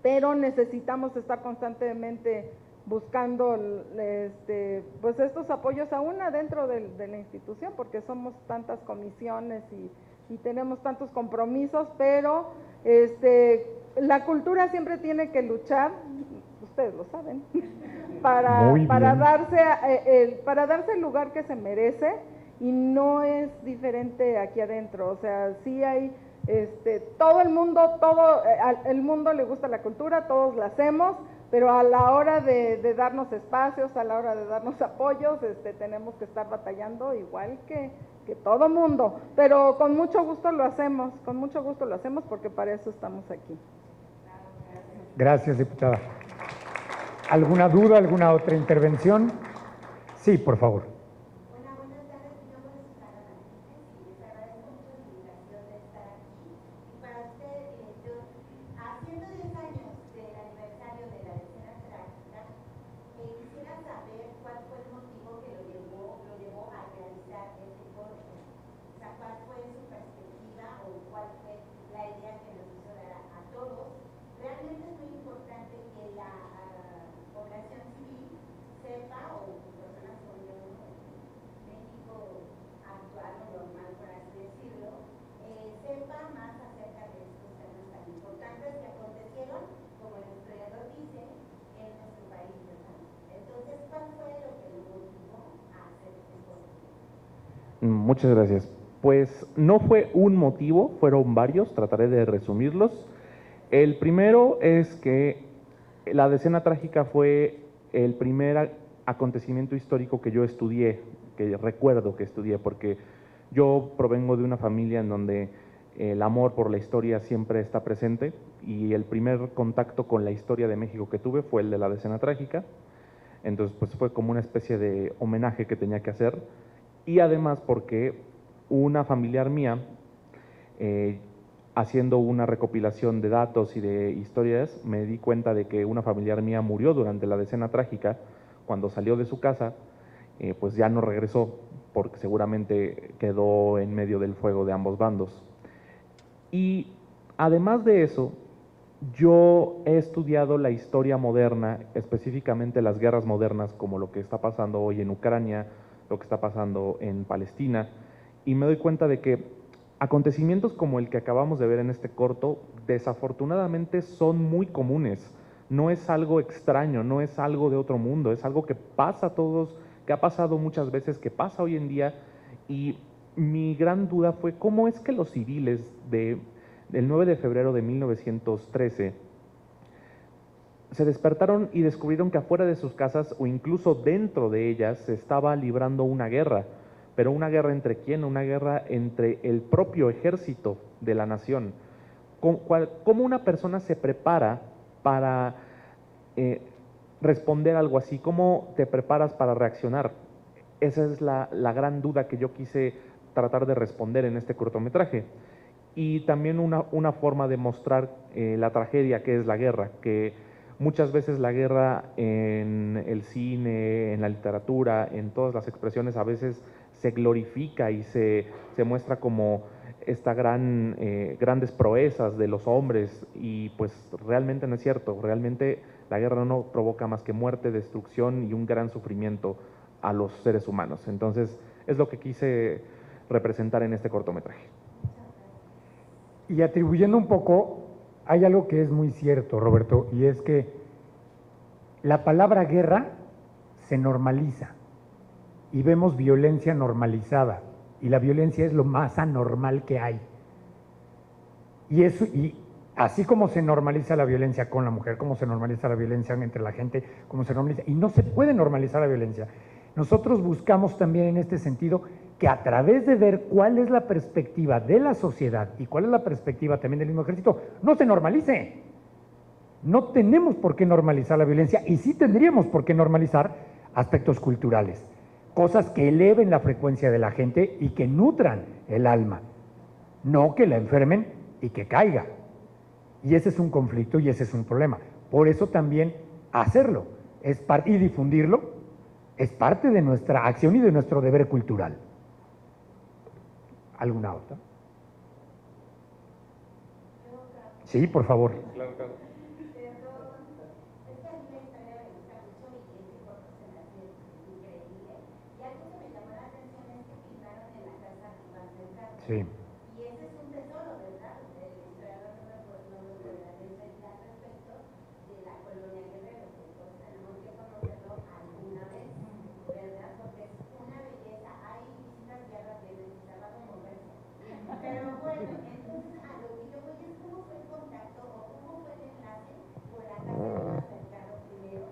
pero necesitamos estar constantemente buscando pues estos apoyos aún adentro de la institución, porque somos tantas comisiones y tenemos tantos compromisos, pero la cultura siempre tiene que luchar, ustedes lo saben, para darse el lugar que se merece, y no es diferente aquí adentro. O sea, sí hay todo el mundo le gusta la cultura, todos la hacemos, pero a la hora de darnos espacios, a la hora de darnos apoyos, tenemos que estar batallando igual que todo mundo, pero con mucho gusto lo hacemos, porque para eso estamos aquí. Gracias, diputada. ¿Alguna duda, alguna otra intervención? Sí, por favor. Buenas tardes, mi nombre es Susana Martínez y les agradezco mucho la invitación de estar aquí. Y para usted, director, haciendo 10 años del aniversario de la decena trágica, quisiera saber cuál fue el motivo que lo llevó a realizar este corto. O sea, cuál fue su perspectiva o cuál fue la idea que nos hizo dar a todos. Realmente es muy importante que la población civil sepa, o personas como yo, Muchas gracias. Pues no fue un motivo, fueron varios, trataré de resumirlos. El primero es que la decena trágica fue el primer acontecimiento histórico que yo estudié, que recuerdo que estudié, porque yo provengo de una familia en donde el amor por la historia siempre está presente, y el primer contacto con la historia de México que tuve fue el de la decena trágica. Entonces, pues fue como una especie de homenaje que tenía que hacer, y además porque una familiar mía, haciendo una recopilación de datos y de historias, me di cuenta de que una familiar mía murió durante la decena trágica. Cuando salió de su casa, pues ya no regresó, porque seguramente quedó en medio del fuego de ambos bandos. Y además de eso, yo he estudiado la historia moderna, específicamente las guerras modernas, como lo que está pasando hoy en Ucrania, lo que está pasando en Palestina, y me doy cuenta de que acontecimientos como el que acabamos de ver en este corto, desafortunadamente son muy comunes. No es algo extraño, no es algo de otro mundo, es algo que pasa a todos, que ha pasado muchas veces, que pasa hoy en día, y mi gran duda fue cómo es que los civiles del 9 de febrero de 1913 se despertaron y descubrieron que afuera de sus casas o incluso dentro de ellas se estaba librando una guerra. ¿Pero una guerra entre quién? Una guerra entre el propio ejército de la nación. ¿Cómo una persona se prepara para responder algo así? ¿Cómo te preparas para reaccionar? Esa es la gran duda que yo quise tratar de responder en este cortometraje. Y también una forma de mostrar la tragedia que es la guerra, que muchas veces la guerra en el cine, en la literatura, en todas las expresiones, a veces se glorifica y se muestra como esta grandes proezas de los hombres, y pues realmente no es cierto. Realmente la guerra no provoca más que muerte, destrucción y un gran sufrimiento a los seres humanos. Entonces es lo que quise representar en este cortometraje. Y atribuyendo un poco, hay algo que es muy cierto, Roberto, y es que la palabra guerra se normaliza y vemos violencia normalizada, y la violencia es lo más anormal que hay. Y eso, y así como se normaliza la violencia con la mujer, como se normaliza la violencia entre la gente, como se normaliza, y no se puede normalizar la violencia. Nosotros buscamos también en este sentido que a través de ver cuál es la perspectiva de la sociedad y cuál es la perspectiva también del mismo ejército, no se normalice. No tenemos por qué normalizar la violencia, y sí tendríamos por qué normalizar aspectos culturales, cosas que eleven la frecuencia de la gente y que nutran el alma, no que la enfermen y que caiga. Y ese es un conflicto y ese es un problema. Por eso también hacerlo y difundirlo es parte de nuestra acción y de nuestro deber cultural. ¿Alguna otra? Sí, por favor. Claro, claro. Sí. Y ese es un tesoro, ¿verdad? El historiador no me podrá decir al respecto de la colonia Guerrero, que todos tenemos que conocerlo alguna vez, ¿verdad? Porque es una belleza. Hay visitas guerras de necesitar como verse. Pero bueno, entonces a lo que yo voy es cómo fue el contacto o cómo fue el enlace con la casa de mercado primero.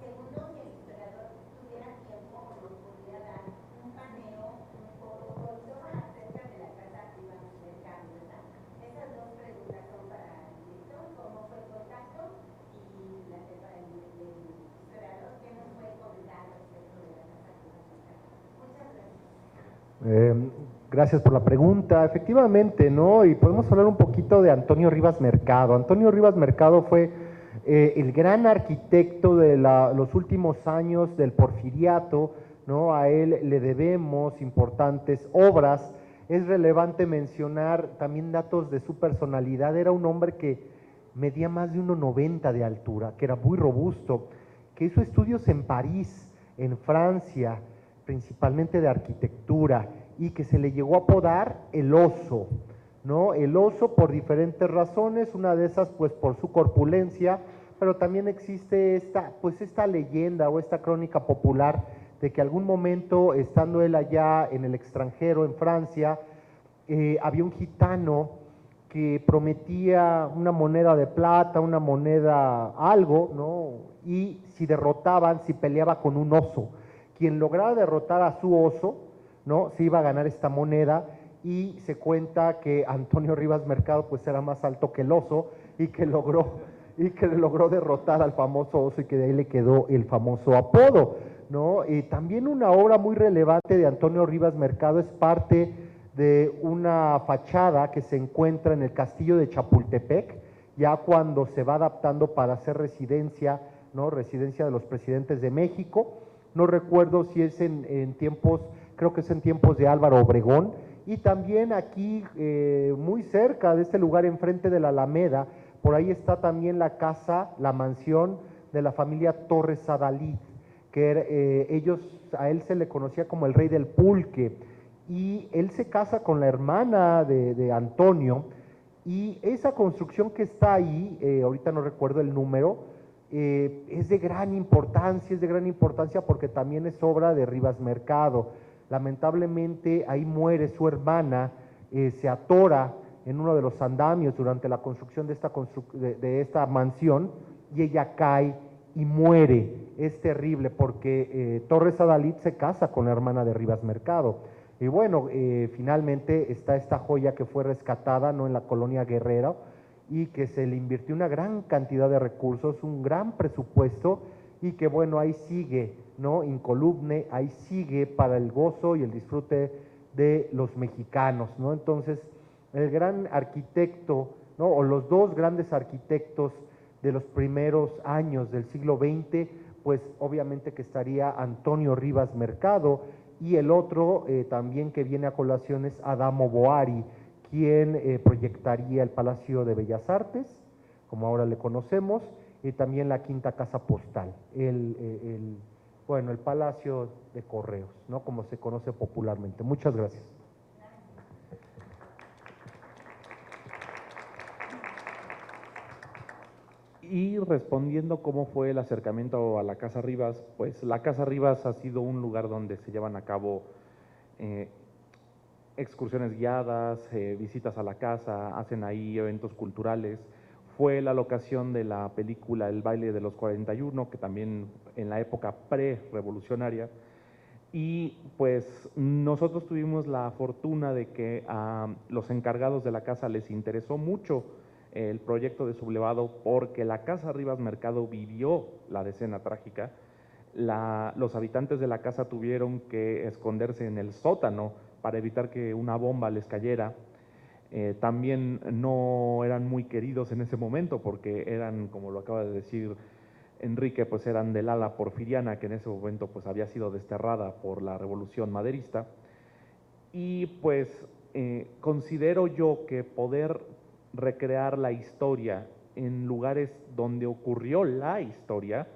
Segundo, que el historiador tuviera tiempo o nos pudiera dar un paneo, un poco acerca de la casa Iván Mercado, ¿verdad? Esas dos preguntas son para el director: cómo fue el contacto, y la para el historiador, ¿qué nos puede comentar respecto de la casa Iván Mercado? Muchas gracias. Gracias por la pregunta. Efectivamente, ¿no? Y podemos hablar un poquito de Antonio Rivas Mercado. Antonio Rivas Mercado fue el gran arquitecto de los últimos años del Porfiriato, ¿no? A él le debemos importantes obras. Es relevante mencionar también datos de su personalidad. Era un hombre que medía más de 1,90 de altura, que era muy robusto, que hizo estudios en París, en Francia, principalmente de arquitectura, y que se le llegó a apodar el oso, ¿no? El oso por diferentes razones, una de esas pues por su corpulencia, pero también existe esta leyenda o esta crónica popular de que algún momento, estando él allá en el extranjero, en Francia, había un gitano que prometía una moneda de plata, una moneda algo, ¿no? Y si derrotaban, si peleaba con un oso, quien lograra derrotar a su oso, ¿no? Se iba a ganar esta moneda, y se cuenta que Antonio Rivas Mercado pues era más alto que el oso y que logró derrotar al famoso oso, y que de ahí le quedó el famoso apodo, ¿no? Y también una obra muy relevante de Antonio Rivas Mercado es parte de una fachada que se encuentra en el castillo de Chapultepec, ya cuando se va adaptando para hacer residencia, ¿no? Residencia de los presidentes de México. No recuerdo si es en tiempos, creo que es en tiempos de Álvaro Obregón. Y también aquí, muy cerca de este lugar, enfrente de la Alameda, por ahí está también la casa, la mansión de la familia Torres Adalid, que a él se le conocía como el rey del pulque, y él se casa con la hermana de Antonio, y esa construcción que está ahí, ahorita no recuerdo el número, es de gran importancia porque también es obra de Rivas Mercado. Lamentablemente ahí muere su hermana, se atora en uno de los andamios durante la construcción de esta mansión, y ella cae y muere. Es terrible porque Torres Adalid se casa con la hermana de Rivas Mercado. Y bueno, finalmente está esta joya que fue rescatada, ¿no?, en la colonia Guerrero, y que se le invirtió una gran cantidad de recursos, un gran presupuesto, y que bueno, ahí sigue, ¿no?, incoluble, ahí sigue para el gozo y el disfrute de los mexicanos, ¿no? Entonces, el gran arquitecto, ¿no?, o los dos grandes arquitectos de los primeros años del siglo XX, pues obviamente que estaría Antonio Rivas Mercado, y el otro también que viene a colación es Adamo Boari, quien proyectaría el Palacio de Bellas Artes, como ahora le conocemos, y también la Quinta Casa Postal, el Palacio de Correos, ¿no?, como se conoce popularmente. Muchas gracias. Y respondiendo cómo fue el acercamiento a la Casa Rivas, pues la Casa Rivas ha sido un lugar donde se llevan a cabo excursiones guiadas, visitas a la casa, hacen ahí eventos culturales. Fue la locación de la película El baile de los 41, que también en la época pre-revolucionaria. Y pues nosotros tuvimos la fortuna de que a los encargados de la casa les interesó mucho el proyecto de sublevado, porque la Casa Rivas Mercado vivió la Decena Trágica. Los habitantes de la casa tuvieron que esconderse en el sótano para evitar que una bomba les cayera. También no eran muy queridos en ese momento porque eran, como lo acaba de decir Enrique, pues eran del ala porfiriana, que en ese momento pues había sido desterrada por la Revolución Maderista. Y pues considero yo que poder recrear la historia en lugares donde ocurrió la historia,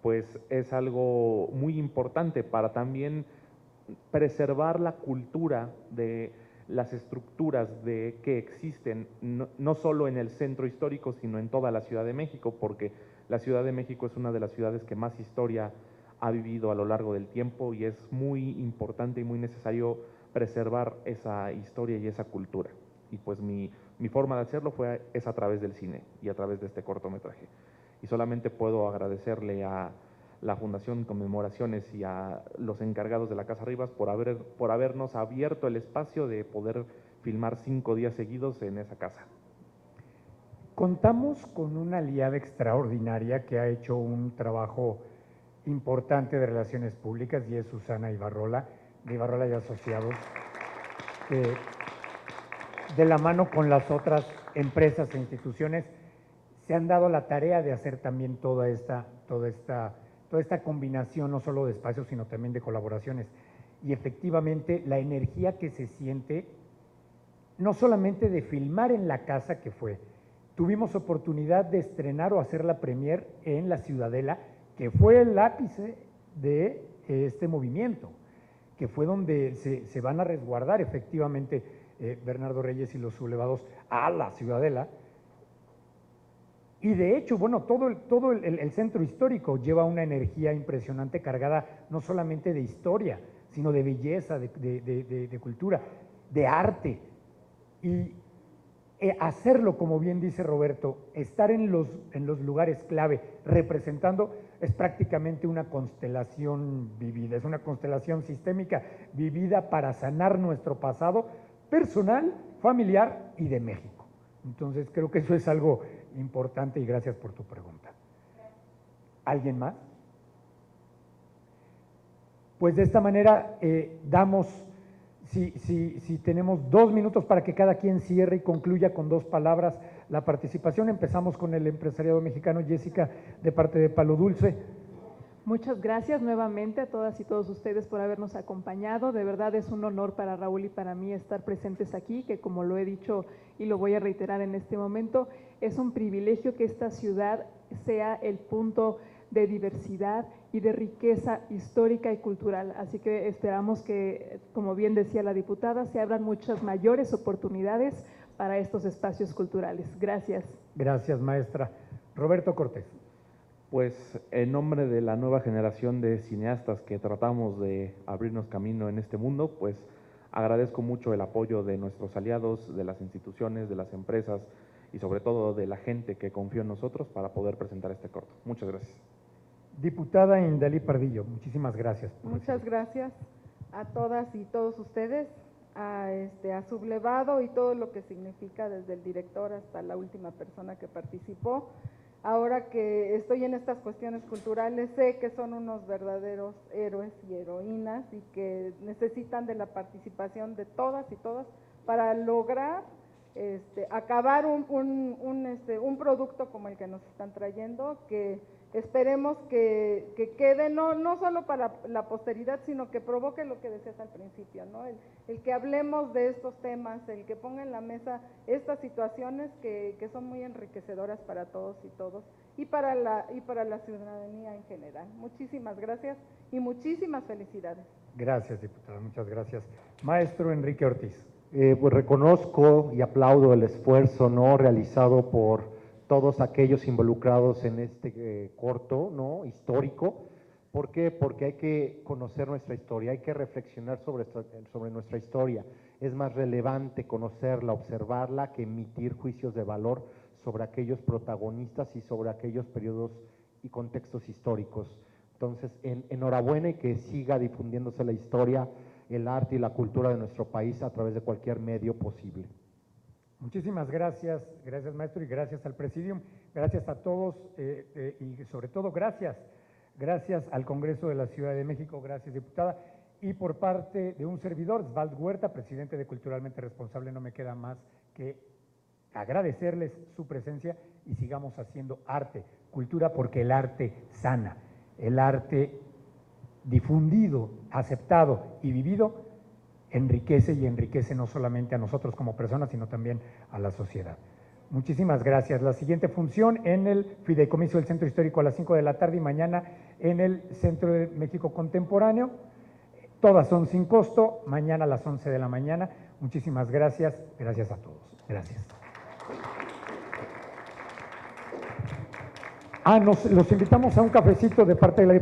pues es algo muy importante para también preservar la cultura de las estructuras que existen, no solo en el centro histórico, sino en toda la Ciudad de México, porque la Ciudad de México es una de las ciudades que más historia ha vivido a lo largo del tiempo, y es muy importante y muy necesario preservar esa historia y esa cultura. Y pues mi forma de hacerlo es a través del cine y a través de este cortometraje. Y solamente puedo agradecerle a la Fundación Conmemoraciones y a los encargados de la Casa Rivas por habernos abierto el espacio de poder filmar 5 días seguidos en esa casa. Contamos con una aliada extraordinaria que ha hecho un trabajo importante de relaciones públicas, y es Susana Ibarrola, de Ibarrola y Asociados, de la mano con las otras empresas e instituciones, se han dado la tarea de hacer también toda esta combinación, no solo de espacios, sino también de colaboraciones. Y efectivamente la energía que se siente, no solamente de filmar en la casa que fue, tuvimos oportunidad de estrenar o hacer la premier en la Ciudadela, que fue el ápice de este movimiento, que fue donde se van a resguardar efectivamente Bernardo Reyes y los sublevados a la Ciudadela. Y de hecho, bueno, todo el centro histórico lleva una energía impresionante cargada no solamente de historia, sino de belleza, de cultura, de arte. Y hacerlo, como bien dice Roberto, estar en los lugares clave, representando, es prácticamente una constelación vivida, es una constelación sistémica vivida para sanar nuestro pasado personal, familiar y de México. Entonces, creo que eso es algo importante y gracias por tu pregunta. ¿Alguien más? Pues de esta manera damos, si tenemos 2 minutos para que cada quien cierre y concluya con 2 palabras la participación. Empezamos con el empresariado mexicano. Jessica, de parte de Palo Dulce. Muchas gracias nuevamente a todas y todos ustedes por habernos acompañado. De verdad es un honor para Raúl y para mí estar presentes aquí, que como lo he dicho y lo voy a reiterar en este momento, es un privilegio que esta ciudad sea el punto de diversidad y de riqueza histórica y cultural. Así que esperamos que, como bien decía la diputada, se abran muchas mayores oportunidades para estos espacios culturales. Gracias. Gracias, maestra. Roberto Cortés. Pues en nombre de la nueva generación de cineastas que tratamos de abrirnos camino en este mundo, pues agradezco mucho el apoyo de nuestros aliados, de las instituciones, de las empresas y sobre todo de la gente que confió en nosotros para poder presentar este corto. Muchas gracias. Diputada Indalí Pardillo, muchísimas gracias. Muchas gracias a todas y todos ustedes, a Sublevado y todo lo que significa desde el director hasta la última persona que participó. Ahora que estoy en estas cuestiones culturales, sé que son unos verdaderos héroes y heroínas y que necesitan de la participación de todas y todos para lograr acabar un producto como el que nos están trayendo, que esperemos que quede no solo para la posteridad, sino que provoque lo que decías al principio, ¿no? El que hablemos de estos temas, el que ponga en la mesa estas situaciones que son muy enriquecedoras para todos y todos y para la ciudadanía en general. Muchísimas gracias y muchísimas felicidades. Gracias, diputada, muchas gracias. Maestro Enrique Ortiz. Pues reconozco y aplaudo el esfuerzo realizado por todos aquellos involucrados en este corto histórico. ¿Por qué? Porque hay que conocer nuestra historia, hay que reflexionar sobre nuestra historia. Es más relevante conocerla, observarla, que emitir juicios de valor sobre aquellos protagonistas y sobre aquellos periodos y contextos históricos. Entonces, enhorabuena y que siga difundiéndose la historia, el arte y la cultura de nuestro país a través de cualquier medio posible. Muchísimas gracias, gracias maestro y gracias al Presidium, gracias a todos y sobre todo gracias al Congreso de la Ciudad de México, gracias diputada. Y por parte de un servidor, Osvaldo Huerta, presidente de Culturalmente Responsable, no me queda más que agradecerles su presencia y sigamos haciendo arte, cultura, porque el arte sana, el arte difundido, aceptado y vivido enriquece y enriquece no solamente a nosotros como personas, sino también a la sociedad. Muchísimas gracias. La siguiente función en el Fideicomiso del Centro Histórico a las 5 de la tarde y mañana en el Centro de México Contemporáneo. Todas son sin costo, mañana a las 11 de la mañana. Muchísimas gracias. Gracias a todos. Gracias. Los invitamos a un cafecito de parte de la